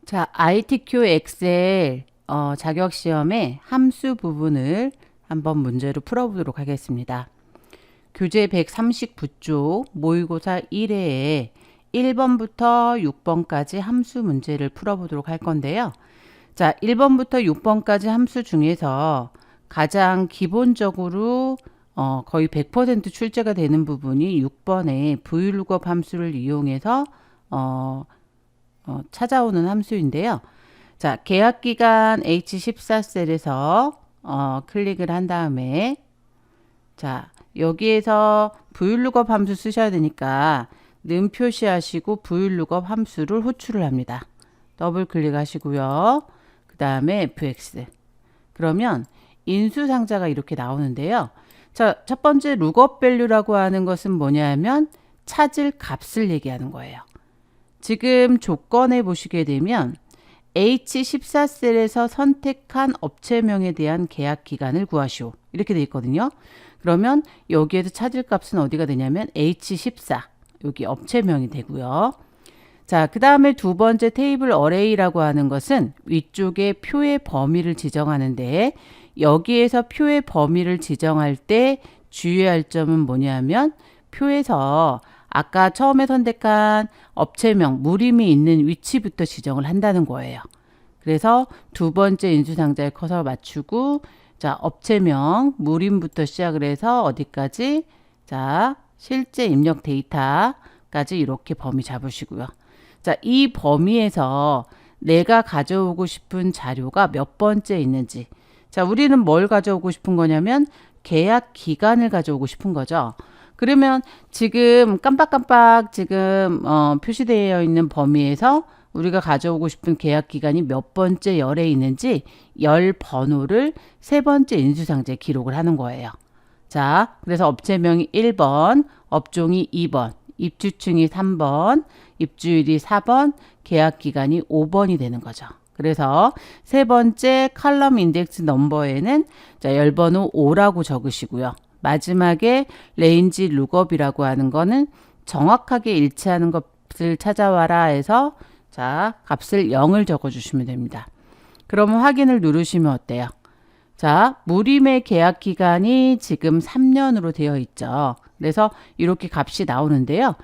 자, ITQ 엑셀 자격 시험의 함수 부분을 한번 문제로 풀어보도록 하겠습니다. 교재 139쪽 모의고사 1회에 1번부터 6번까지 함수 문제를 풀어보도록 할 건데요. 자, 1번부터 6번까지 함수 중에서 가장 기본적으로 거의 100% 출제가 되는 부분이 6번의 VLOOKUP 함수를 이용해서 찾아오는 함수인데요. 자, 계약기간 H14셀에서 클릭을 한 다음에 자, 여기에서 VLOOKUP 함수 쓰셔야 되니까 는 표시하시고 VLOOKUP 함수를 호출을 합니다. 더블 클릭하시고요. 그 다음에 fx. 그러면 인수상자가 이렇게 나오는데요. 자, 첫 번째 룩업 밸류라고 하는 것은 뭐냐면 찾을 값을 얘기하는 거예요. 지금 조건에 보시게 되면 H14셀에서 선택한 업체명에 대한 계약 기간을 구하시오. 이렇게 돼 있거든요. 그러면 여기에서 찾을 값은 어디가 되냐면 H14. 여기 업체명이 되고요. 자, 그 다음에 두 번째 테이블 어레이라고 하는 것은 위쪽에 표의 범위를 지정하는데 여기에서 표의 범위를 지정할 때 주의할 점은 뭐냐면 표에서 아까 처음에 선택한 업체명, 무림이 있는 위치부터 지정을 한다는 거예요. 그래서 두 번째 인수상자에 커서 맞추고 자, 업체명, 무림부터 시작을 해서 어디까지? 자, 실제 입력 데이터까지 이렇게 범위 잡으시고요. 자, 이 범위에서 내가 가져오고 싶은 자료가 몇 번째 있는지. 자, 우리는 뭘 가져오고 싶은 거냐면 계약 기간을 가져오고 싶은 거죠. 그러면 지금 깜빡깜빡 지금 표시되어 있는 범위에서 우리가 가져오고 싶은 계약 기간이 몇 번째 열에 있는지 열 번호를 세 번째 인수상자에 기록을 하는 거예요. 자, 그래서 업체명이 1번, 업종이 2번, 입주층이 3번, 입주일이 4번, 계약 기간이 5번이 되는 거죠. 그래서 세 번째 컬럼 인덱스 넘버에는 자, 열번호 5라고 적으시고요. 마지막에 레인지 룩업이라고 하는 거는 정확하게 일치하는 것을 찾아와라 해서 자, 값을 0을 적어 주시면 됩니다. 그러면 확인을 누르시면 어때요? 자, 무림의 계약 기간이 지금 3년으로 되어 있죠. 그래서 이렇게 값이 나오는데요.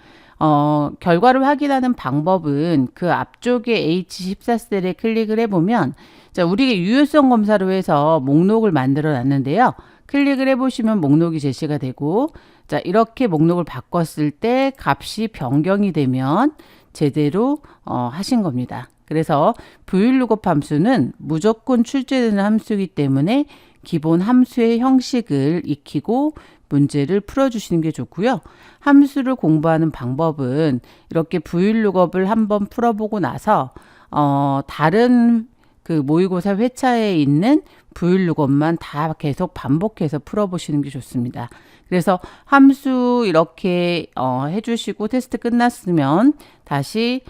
결과를 확인하는 방법은 그 앞쪽에 H14셀에 클릭을 해보면 자, 우리가 유효성 검사로 해서 목록을 만들어 놨는데요. 클릭을 해보시면 목록이 제시가 되고 자, 이렇게 목록을 바꿨을 때 값이 변경이 되면 제대로 하신 겁니다. 그래서 VLOOKUP 함수는 무조건 출제되는 함수이기 때문에 기본 함수의 형식을 익히고 문제를 풀어주시는 게 좋고요. 함수를 공부하는 방법은 이렇게 VLOOKUP을 한번 풀어보고 나서 다른 그 모의고사 회차에 있는 VLOOKUP만 다 계속 반복해서 풀어보시는 게 좋습니다. 그래서 함수 이렇게 해주시고 테스트 끝났으면 다시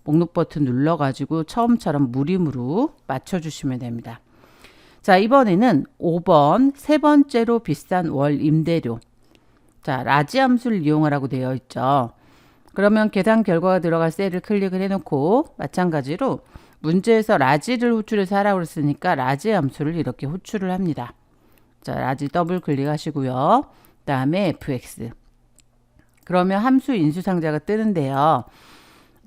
목록 버튼 눌러가지고 처음처럼 무림으로 맞춰주시면 됩니다. 자, 이번에는 5번 세 번째로 비싼 월 임대료. 자, 라지 함수를 이용하라고 되어 있죠. 그러면 계산 결과가 들어갈 셀을 클릭을 해놓고 마찬가지로 문제에서 라지를 호출해서 하라고 했으니까 라지 함수를 이렇게 호출을 합니다. 자, 라지 더블 클릭하시고요. 그 다음에 fx. 그러면 함수 인수상자가 뜨는데요.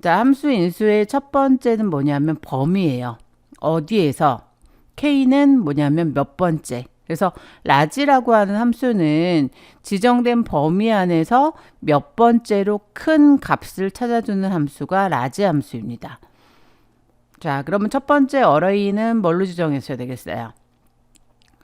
자, 함수 인수의 첫 번째는 뭐냐면 범위예요. 어디에서? K는 뭐냐면 몇 번째. 그래서 라지라고 하는 함수는 지정된 범위 안에서 몇 번째로 큰 값을 찾아주는 함수가 라지 함수입니다. 자, 그러면 첫 번째 어레이는 뭘로 지정했어야 되겠어요?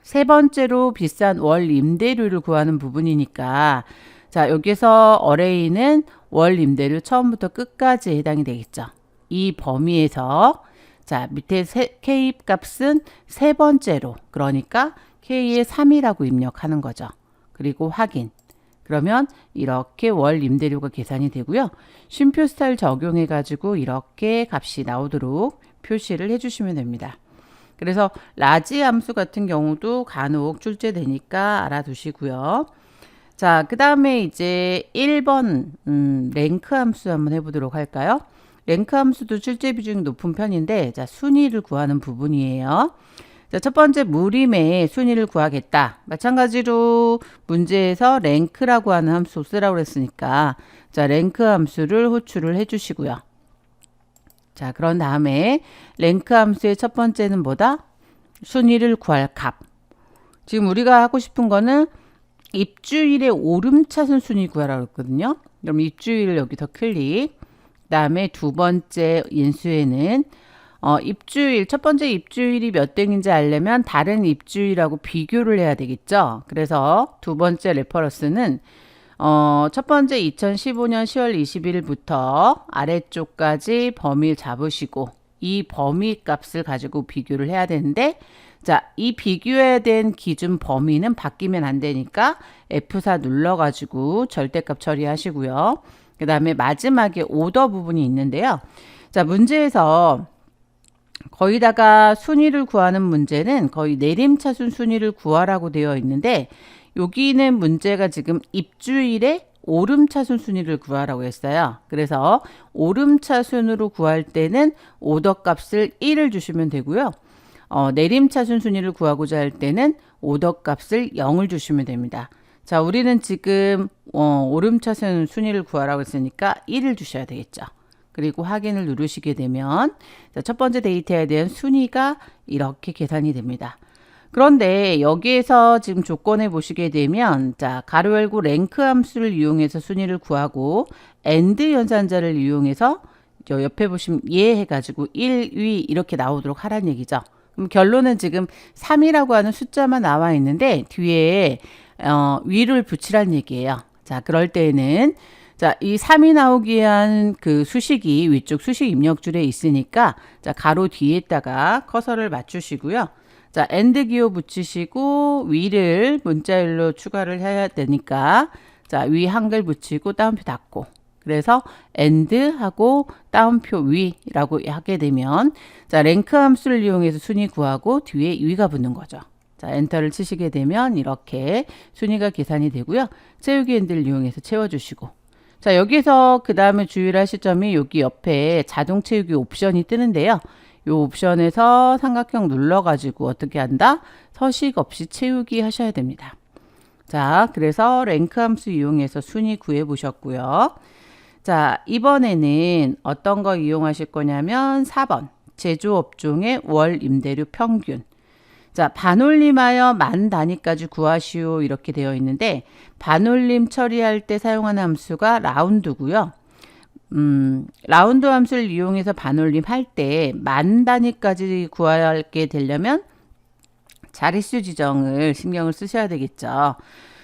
세 번째로 비싼 월 임대료를 구하는 부분이니까 자, 여기서 어레이는 월 임대료 처음부터 끝까지 해당이 되겠죠. 이 범위에서 자, 밑에 K 값은 세 번째로 그러니까 K의 3이라고 입력하는 거죠. 그리고 확인. 그러면 이렇게 월 임대료가 계산이 되고요. 쉼표 스타일 적용해 가지고 이렇게 값이 나오도록 표시를 해주시면 됩니다. 그래서 라지 함수 같은 경우도 간혹 출제되니까 알아두시고요. 자, 그 다음에 이제 1번 랭크 함수 한번 해보도록 할까요? 랭크 함수도 출제 비중이 높은 편인데 자, 순위를 구하는 부분이에요. 자, 첫 번째 무림의 순위를 구하겠다. 마찬가지로 문제에서 랭크라고 하는 함수 쓰라고 했으니까 자, 랭크 함수를 호출을 해 주시고요. 자, 그런 다음에 랭크 함수의 첫 번째는 뭐다? 순위를 구할 값. 지금 우리가 하고 싶은 거는 입주일의 오름차순 순위 구하라고 했거든요. 그럼 입주일을 여기서 클릭. 그다음에 두 번째 인수에는 입주일, 첫 번째 입주일이 몇 등인지 알려면 다른 입주일하고 비교를 해야 되겠죠. 그래서 두 번째 레퍼런스는 첫 번째 2015년 10월 20일부터 아래쪽까지 범위를 잡으시고 이 범위 값을 가지고 비교를 해야 되는데 자, 이 비교해야 된 기준 범위는 바뀌면 안 되니까 F4 눌러가지고 절대값 처리하시고요. 그 다음에 마지막에 오더 부분이 있는데요. 자, 문제에서 거기다가 순위를 구하는 문제는 거의 내림차순 순위를 구하라고 되어 있는데 여기는 문제가 지금 입주일에 오름차순 순위를 구하라고 했어요. 그래서 오름차순으로 구할 때는 오더 값을 1을 주시면 되고요. 내림차순 순위를 구하고자 할 때는 오더 값을 0을 주시면 됩니다. 자, 우리는 지금 오름차순 순위를 구하라고 했으니까 1을 주셔야 되겠죠. 그리고 확인을 누르시게 되면 자, 첫 번째 데이터에 대한 순위가 이렇게 계산이 됩니다. 그런데 여기에서 지금 조건에 보시게 되면 자, 가로 열고 랭크 함수를 이용해서 순위를 구하고 AND 연산자를 이용해서 저 옆에 보시면 예 해가지고 1, 위 이렇게 나오도록 하라는 얘기죠. 그럼 결론은 지금 3이라고 하는 숫자만 나와 있는데 뒤에 위를 붙이라는 얘기예요. 자, 그럴 때에는 자, 이 3이 나오기 위한 그 수식이 위쪽 수식 입력줄에 있으니까 자, 가로 뒤에다가 커서를 맞추시고요. 자, AND 기호 붙이시고 위를 문자열로 추가를 해야 되니까 자, 위 한글 붙이고 따옴표 닫고 그래서 AND 하고 따옴표 위라고 하게 되면 자, 랭크 함수를 이용해서 순위 구하고 뒤에 위가 붙는 거죠. 자, 엔터를 치시게 되면 이렇게 순위가 계산이 되고요. 채우기 엔드를 이용해서 채워주시고 자, 여기서 그 다음에 주의를 하실 점이 여기 옆에 자동 채우기 옵션이 뜨는데요. 이 옵션에서 삼각형 눌러가지고 어떻게 한다? 서식 없이 채우기 하셔야 됩니다. 자, 그래서 랭크 함수 이용해서 순위 구해 보셨고요. 자, 이번에는 어떤 거 이용하실 거냐면 4번 제조업종의 월 임대료 평균. 자, 반올림하여 만 단위까지 구하시오 이렇게 되어 있는데 반올림 처리할 때 사용하는 함수가 라운드고요. 라운드 함수를 이용해서 반올림 할 때 만 단위까지 구하게 되려면 자릿수 지정을 신경을 쓰셔야 되겠죠.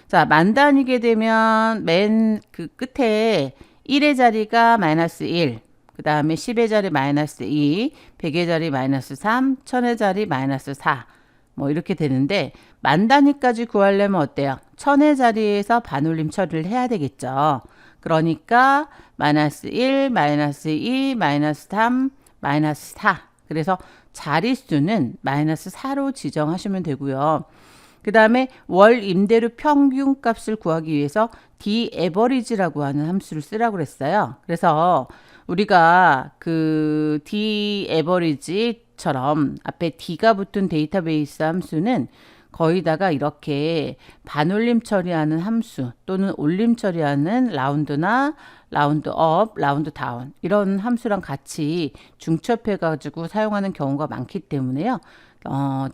자, 만 단위게 되면 맨 그 끝에 1의 자리가 마이너스 1, 그 다음에 10의 자리 마이너스 2, 100의 자리 마이너스 3, 1000의 자리 마이너스 4, 뭐 이렇게 되는데 만 단위까지 구하려면 어때요? 1000의 자리에서 반올림 처리를 해야 되겠죠. 그러니까 마이너스 1, 마이너스 2, 마이너스 3, 마이너스 4. 그래서 자릿수는 마이너스 4로 지정하시면 되고요. 그 다음에 월 임대료 평균 값을 구하기 위해서 dAverage라고 하는 함수를 쓰라고 그랬어요. 그래서 우리가 그 dAverage처럼 앞에 d가 붙은 데이터베이스 함수는 거의다가 이렇게 반올림 처리하는 함수 또는 올림 처리하는 라운드나 라운드업, 라운드다운 이런 함수랑 같이 중첩해 가지고 사용하는 경우가 많기 때문에요.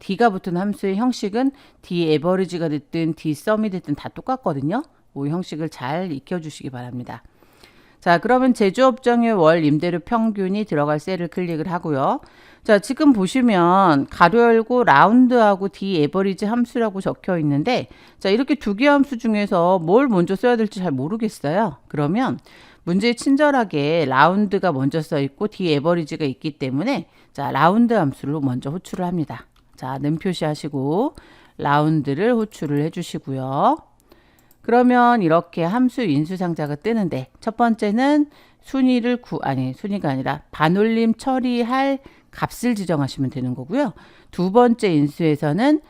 D가 붙은 함수의 형식은 dAverage가 됐든 dSum이 됐든 다 똑같거든요. 이 형식을 잘 익혀주시기 바랍니다. 자, 그러면 제조업종의 월 임대료 평균이 들어갈 셀을 클릭을 하고요. 자, 지금 보시면 가로 열고 라운드하고 dAverage 함수라고 적혀 있는데 자, 이렇게 두 개 함수 중에서 뭘 먼저 써야 될지 잘 모르겠어요. 그러면 문제에 친절하게 라운드가 먼저 써 있고 dAverage가 있기 때문에 자, 라운드 함수로 먼저 호출을 합니다. 자, 는 표시하시고 라운드를 호출을 해 주시고요. 그러면 이렇게 함수 인수상자가 뜨는데 첫 번째는 순위가 아니라 반올림 처리할 값을 지정하시면 되는 거고요. 두 번째 인수에서는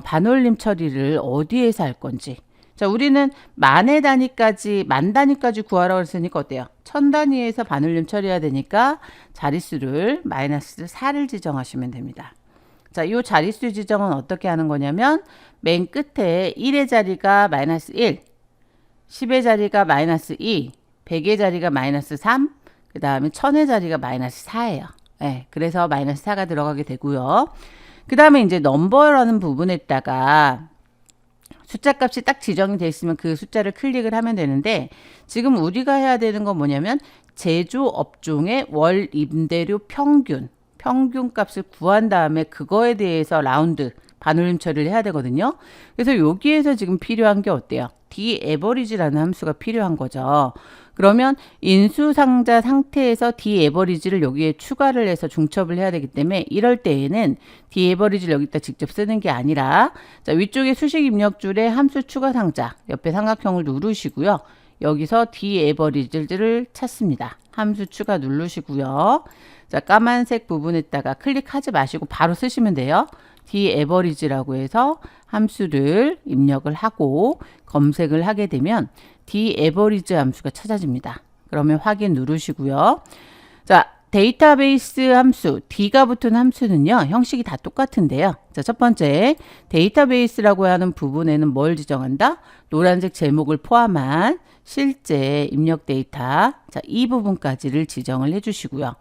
반올림 처리를 어디에서 할 건지 자, 우리는 만의 단위까지, 만 단위까지 구하라고 했으니까 어때요? 천 단위에서 반올림 처리해야 되니까 자릿수를 마이너스 4를 지정하시면 됩니다. 자, 이 자릿수 지정은 어떻게 하는 거냐면 맨 끝에 1의 자리가 마이너스 1, 10의 자리가 마이너스 2, 100의 자리가 마이너스 3, 그 다음에 1000의 자리가 마이너스 4예요. 네, 그래서 마이너스 4가 들어가게 되고요. 그 다음에 이제 넘버라는 부분에다가 숫자 값이 딱 지정이 되어 있으면 그 숫자를 클릭을 하면 되는데, 지금 우리가 해야 되는 건 뭐냐면 제조업종의 월 임대료 평균 값을 구한 다음에 그거에 대해서 라운드 반올림 처리를 해야 되거든요. 그래서 여기에서 지금 필요한 게 어때요? dAverage라는 함수가 필요한 거죠. 그러면 인수상자 상태에서 dAverage를 여기에 추가를 해서 중첩을 해야 되기 때문에 이럴 때에는 dAverage를 여기다 직접 쓰는 게 아니라, 자, 위쪽에 수식 입력줄에 함수 추가 상자 옆에 삼각형을 누르시고요. 여기서 dAverage를 찾습니다. 함수 추가 누르시고요. 자, 까만색 부분에다가 클릭하지 마시고 바로 쓰시면 돼요. dAverage라고 해서 함수를 입력을 하고 검색을 하게 되면 dAverage 함수가 찾아집니다. 그러면 확인 누르시고요. 자, 데이터베이스 함수, D가 붙은 함수는요, 형식이 다 똑같은데요. 자, 첫 번째, 데이터베이스라고 하는 부분에는 뭘 지정한다? 노란색 제목을 포함한 실제 입력 데이터, 자, 이 부분까지를 지정을 해주시고요.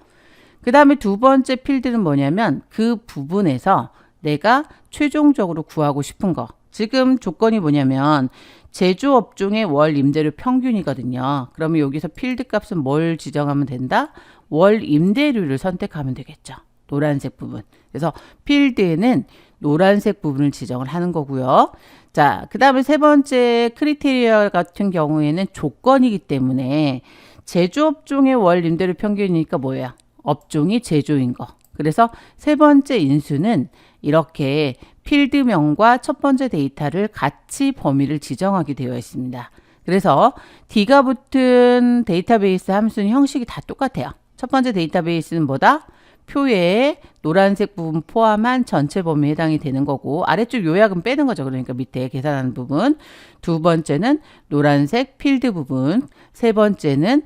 그 다음에 두 번째 필드는 뭐냐면 그 부분에서 내가 최종적으로 구하고 싶은 거. 지금 조건이 뭐냐면 제조업종의 월 임대료 평균이거든요. 그러면 여기서 필드 값은 뭘 지정하면 된다? 월 임대료를 선택하면 되겠죠. 노란색 부분. 그래서 필드에는 노란색 부분을 지정을 하는 거고요. 자, 그 다음에 세 번째 크리테리어 같은 경우에는 조건이기 때문에 제조업종의 월 임대료 평균이니까 뭐예요? 업종이 제조인 거. 그래서 세 번째 인수는 이렇게 필드명과 첫 번째 데이터를 같이 범위를 지정하게 되어 있습니다. 그래서 D가 붙은 데이터베이스 함수는 형식이 다 똑같아요. 첫 번째 데이터베이스는 뭐다? 표에 노란색 부분 포함한 전체 범위에 해당이 되는 거고, 아래쪽 요약은 빼는 거죠. 그러니까 밑에 계산하는 부분. 두 번째는 노란색 필드 부분. 세 번째는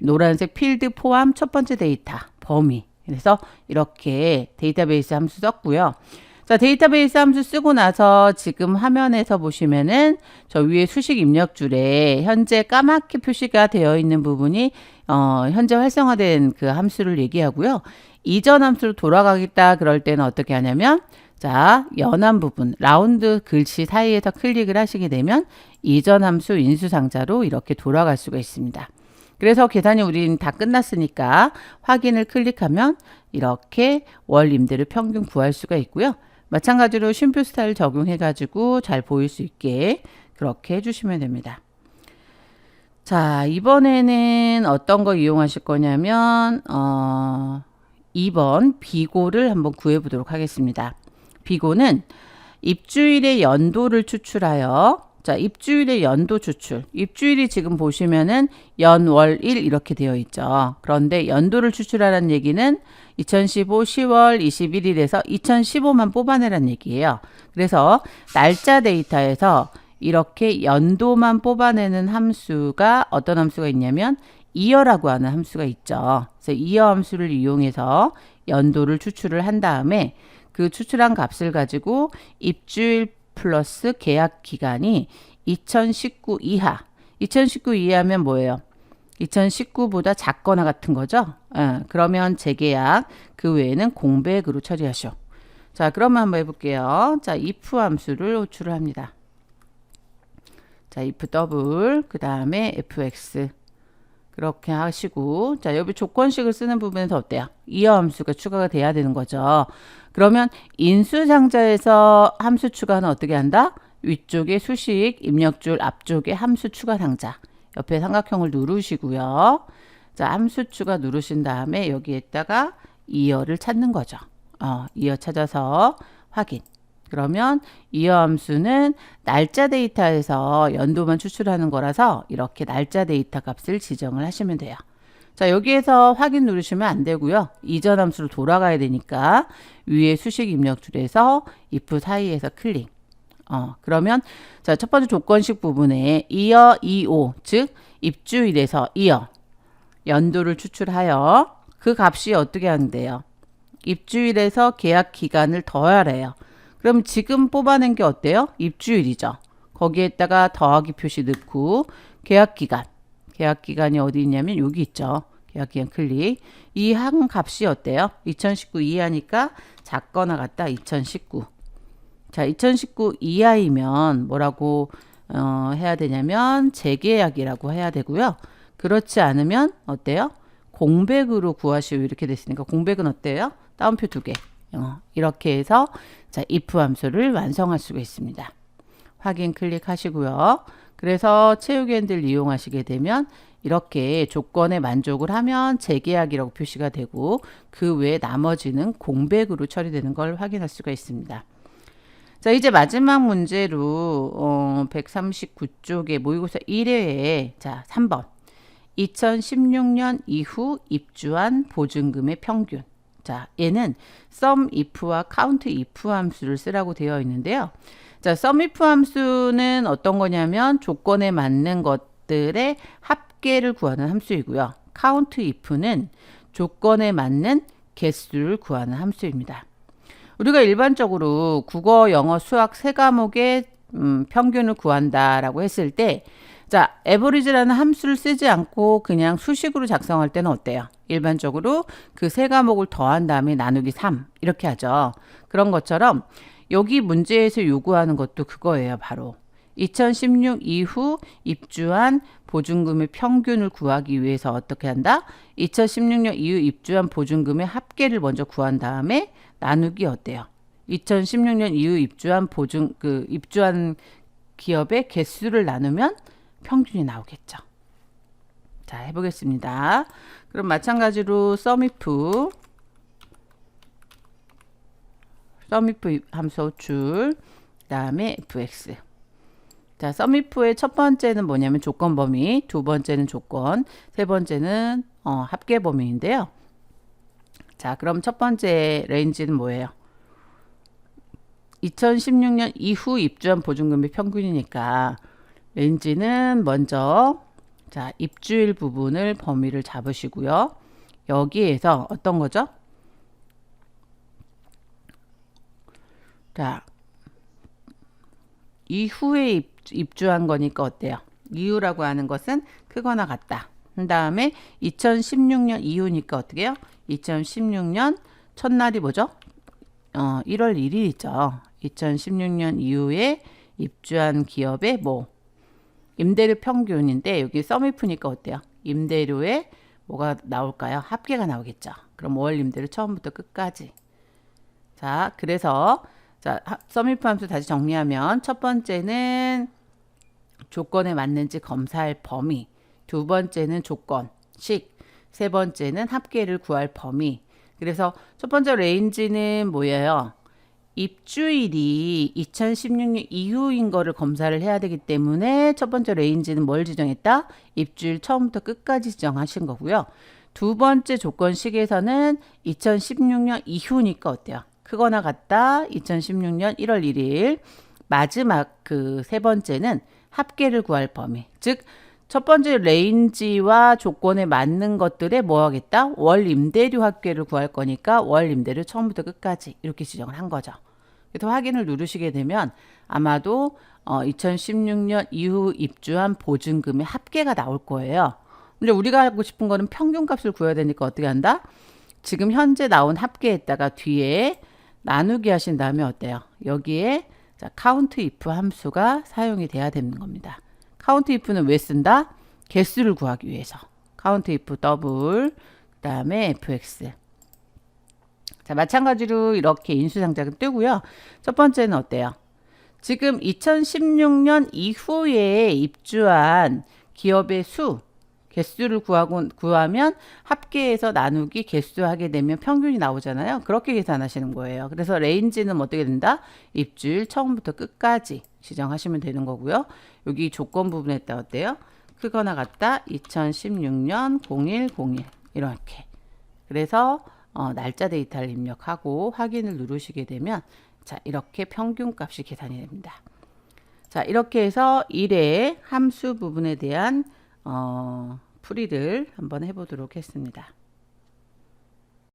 노란색 필드 포함 첫 번째 데이터 범위. 그래서 이렇게 데이터베이스 함수 썼고요. 자, 데이터베이스 함수 쓰고 나서 지금 화면에서 보시면은 저 위에 수식 입력줄에 현재 까맣게 표시가 되어 있는 부분이 현재 활성화된 그 함수를 얘기하고요. 이전 함수로 돌아가겠다 그럴 때는 어떻게 하냐면, 자, 연한 부분 라운드 글씨 사이에서 클릭을 하시게 되면 이전 함수 인수상자로 이렇게 돌아갈 수가 있습니다. 그래서 계산이 우린 다 끝났으니까 확인을 클릭하면 이렇게 월 임대료 평균 구할 수가 있고요. 마찬가지로 쉼표 스타일 적용해 가지고 잘 보일 수 있게 그렇게 해주시면 됩니다. 자, 이번에는 어떤 거 이용하실 거냐면 2번 비고를 한번 구해 보도록 하겠습니다. 비고는 입주일의 연도를 추출하여, 자, 입주일의 연도 추출. 입주일이 지금 보시면은 연월 일 이렇게 되어 있죠. 그런데 연도를 추출하라는 얘기는 2015 10월 21일에서 2015만 뽑아내라는 얘기예요. 그래서 날짜 데이터에서 이렇게 연도만 뽑아내는 함수가 어떤 함수가 있냐면 이어라고 하는 함수가 있죠. 그래서 이어 함수를 이용해서 연도를 추출을 한 다음에 그 추출한 값을 가지고 입주일 플러스 계약 기간이 2019 이하. 2019 이하면 뭐예요? 2019보다 작거나 같은 거죠. 그러면 재계약, 그 외에는 공백으로 처리하시오. 자, 그러면 한번 해볼게요. 자, if 함수를 호출을 합니다. 자, if 더블, 그 다음에 fx. 그렇게 하시고, 자, 여기 조건식을 쓰는 부분에서 어때요? 이어 함수가 추가가 돼야 되는 거죠. 그러면 인수상자에서 함수 추가는 어떻게 한다? 위쪽에 수식 입력줄, 앞쪽에 함수 추가 상자. 옆에 삼각형을 누르시고요. 자, 함수 추가 누르신 다음에 여기에다가 이어를 찾는 거죠. 이어 찾아서 확인. 그러면 이어 함수는 날짜 데이터에서 연도만 추출하는 거라서 이렇게 날짜 데이터 값을 지정을 하시면 돼요. 자, 여기에서 확인 누르시면 안 되고요. 이전 함수로 돌아가야 되니까 위에 수식 입력줄에서 if 사이에서 클릭. 그러면 자, 첫 번째 조건식 부분에 이어 2오 즉 입주일에서 이어 연도를 추출하여 그 값이 어떻게 하는데요? 입주일에서 계약 기간을 더하래요. 그럼 지금 뽑아낸 게 어때요? 입주일이죠. 거기에다가 더하기 표시 넣고 계약 기간. 계약 기간이 어디 있냐면 여기 있죠. 계약 기간 클릭. 이 한 값이 어때요? 2019 이하니까 작거나 같다 2019. 자, 2019 이하이면 뭐라고 해야 되냐면 재계약이라고 해야 되고요. 그렇지 않으면 어때요? 공백으로 구하시오 이렇게 됐으니까 공백은 어때요? 따옴표 2개. 이렇게 해서 자, if 함수를 완성할 수가 있습니다. 확인 클릭하시고요. 그래서 채우기 핸들 이용하시게 되면 이렇게 조건에 만족을 하면 재계약이라고 표시가 되고 그 외에 나머지는 공백으로 처리되는 걸 확인할 수가 있습니다. 자, 이제 마지막 문제로 139쪽에 모의고사 1회에 자, 3번. 2016년 이후 입주한 보증금의 평균. 자, 얘는 sum if와 count if 함수를 쓰라고 되어 있는데요. 자, sum if 함수는 어떤 거냐면 조건에 맞는 것들의 합계를 구하는 함수이고요. count if는 조건에 맞는 개수를 구하는 함수입니다. 우리가 일반적으로 국어, 영어, 수학 세 과목의 평균을 구한다라고 했을 때 자, average라는 함수를 쓰지 않고 그냥 수식으로 작성할 때는 어때요? 일반적으로 그 세 과목을 더한 다음에 나누기 3 이렇게 하죠. 그런 것처럼 여기 문제에서 요구하는 것도 그거예요. 바로 2016 이후 입주한 보증금의 평균을 구하기 위해서 어떻게 한다? 2016년 이후 입주한 보증금의 합계를 먼저 구한 다음에 나누기 어때요? 2016년 이후 입주한 입주한 기업의 개수를 나누면 평균이 나오겠죠. 자, 해보겠습니다. 그럼 마찬가지로 sum if 함수 호출 그다음에 fx. 자, sum if의 첫 번째는 뭐냐면 조건 범위, 두 번째는 조건, 세 번째는 합계 범위인데요. 자, 그럼 첫 번째 레인지는 뭐예요? 2016년 이후 입주한 보증금의 평균이니까 레인지는 먼저 자, 입주일 부분을 범위를 잡으시고요. 여기에서 어떤 거죠? 자, 이후에 입주한 거니까 어때요? 이후라고 하는 것은 크거나 같다. 그 다음에 2016년 이후니까 어떻게 해요? 2016년 첫날이 뭐죠? 1월 1일이죠. 2016년 이후에 입주한 기업의 임대료 평균인데 여기 썸이프니까 어때요? 임대료에 뭐가 나올까요? 합계가 나오겠죠. 그럼 월 임대료 처음부터 끝까지. 자, 그래서 자, 썸이프 함수 다시 정리하면 첫 번째는 조건에 맞는지 검사할 범위, 두 번째는 조건식, 세 번째는 합계를 구할 범위. 그래서 첫 번째 레인지는 뭐예요? 입주일이 2016년 이후인 거를 검사를 해야 되기 때문에 첫 번째 레인지는 뭘 지정했다? 입주일 처음부터 끝까지 지정하신 거고요. 두 번째 조건식에서는 2016년 이후니까 어때요? 크거나 같다 2016년 1월 1일. 마지막 그 세 번째는 합계를 구할 범위. 즉 첫 번째 레인지와 조건에 맞는 것들에 뭐 하겠다? 월 임대료 합계를 구할 거니까 월 임대료 처음부터 끝까지 이렇게 지정을 한 거죠. 그래서 확인을 누르시게 되면 아마도 2016년 이후 입주한 보증금의 합계가 나올 거예요. 근데 우리가 하고 싶은 거는 평균값을 구해야 되니까 어떻게 한다? 지금 현재 나온 합계에다가 뒤에 나누기 하신 다음에 어때요? 여기에 자, count if 함수가 사용이 돼야 되는 겁니다. count if는 왜 쓴다? 개수를 구하기 위해서. count if 더블 그다음에 fx. 자, 마찬가지로 이렇게 인수상장은 뜨고요. 첫 번째는 어때요? 지금 2016년 이후에 입주한 기업의 수, 개수를 구하면 합계해서 나누기 개수하게 되면 평균이 나오잖아요. 그렇게 계산하시는 거예요. 그래서 레인지는 어떻게 된다? 입주일 처음부터 끝까지 지정하시면 되는 거고요. 여기 조건 부분에 따라 어때요? 크거나 같다 2016년 0101 이렇게. 그래서 날짜 데이터를 입력하고 확인을 누르시게 되면 자, 이렇게 평균값이 계산이 됩니다. 자, 이렇게 해서 1의 함수 부분에 대한 풀이를 한번 해보도록 했습니다.